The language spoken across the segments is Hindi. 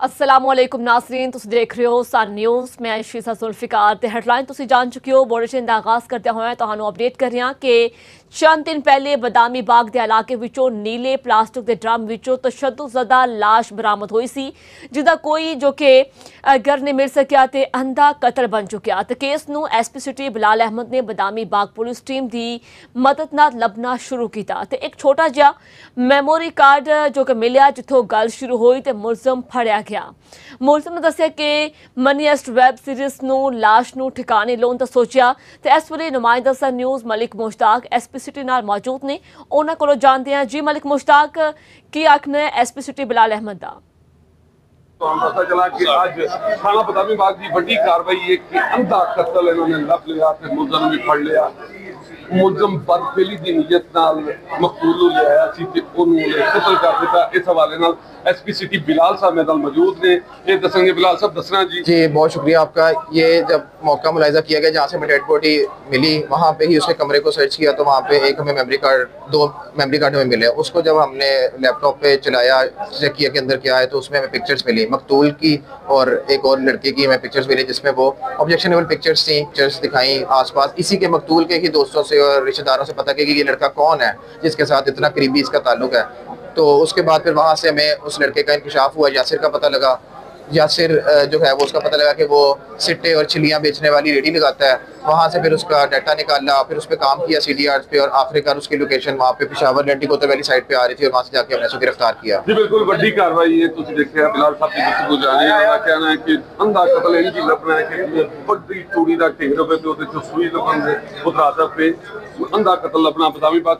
अस्सलामुअलैकुम नाज़रीन, तुसीं देख रहे हो सन न्यूज़। मैं शीसा जुल्फिकार ते हेडलाइन तुसीं जान चुके हो। बुलेटिन दा आगाज़ करते हुए तुहानू अपडेट कर रहे हैं कि चंद दिन पहले बदामी बाग के इलाके विचों नीले प्लास्टिक के ड्रम विचों तशद्दुदज़दा लाश बरामद हुई सी, जिसदा कोई जो कि घर नहीं मिल सकिया ते अंधा कतल बन चुकिया। तो केस नू SP सिटी बिलाल अहमद ने बदामी बाग पुलिस टीम की मदद नाल लभना शुरू किया। तो एक छोटा जिहा मैमोरी कार्ड जो कि मिलिया, जिथों गल शुरू हुई तो मुलजम फड़िया गया। मुलजम ने दस्सिया कि मनीएस्ट वैब सीरीज नू लाश नू ठिकाने लाने तो सोचा। तो इस वेले नुमाइंदा Sun News Malik Mushtaq SP city नाल मौजूद ने, उन्हां कोलों जानते हैं। जी मलिक मुश्ताक, की आखना है SP सिटी बिलाल अहमद दा? तो हम पता चला कि आज थाना बदामी बाग की बड़ी कार्रवाई एक अंधा कत्ल इन्होंने लभ लिया, मुलजम भी फड़ लिया। मुलजम बदफेली की नीयत नाल मकतूल नूं लिया सी ते ओनूं कत्ल कर दिता। इस हवाले नाल SP सिटी बिलाल साहब मेरे नाल मौजूद ने, ये दसेंगे। बिलाल साहब दसना जी। जी बहुत शुक्रिया आपका। ये जब मौका मुलाहिजा किया गया जहाँ से हमें डेड बॉडी मिली, वहाँ पे ही उसके कमरे को सर्च किया तो वहाँ पे एक हमें मेमोरी कार्ड, 2 मेमोरी कार्ड हमें मिले। उसको जब हमने लैपटॉप पे चलाया, चेक किया कि अंदर क्या है, तो उसमें हमें पिक्चर्स मिली मकतूल की और एक और लड़के की हमें पिक्चर्स मिली, जिसमें वो ऑब्जेक्शनेबल पिक्चर्स थी। पिक्चर्स दिखाई आसपास इसी के मकतूल के ही दोस्तों से और रिश्तेदारों से पता किया कि ये लड़का कौन है जिसके साथ इतना करीबी इसका ताल्लुक है। तो उसके बाद फिर वहाँ से हमें उस लड़के का इंकशाफ हुआ। यासिर का पता लगा। यासिर जो है वो उसका पता लगा कि वो सिट्टे और छिलियाँ बेचने वाली रेडी लगाता है। वहाँ से फिर उसका डाटा निकाला, फिर उस पर काम किया CDRs पे, और आखिरकार उसकी लोकेशन वहाँ पे पेशावर लेंटी कोतल वाली साइड पे आ रही थी और वहाँ से जाके हमने उसको गिरफ्तार किया। जी बिल्कुल बड़ी कार्रवाई है। तुम देखिए बिलाल साहब की गुफ्तगू जारी है। उन्होंने कहना है कि अंधा कत्ल इनकी लभना है कि बड़ी चूड़ी का ढेर पे तो सुई लभन दे उतरादा पे अंधा कत्ल लभना। बदामी बाग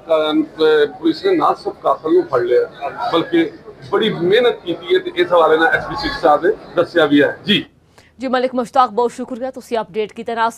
पुलिस ने ना सिर्फ कातल नूं फड़ लिया बल्कि बड़ी मेहनत की है। इस हवाले SP सिटी साहब ने दस्सिया भी है। जी जी मलिक मुश्ताक, बहुत शुक्रिया तुसीं अपडेट की तरह।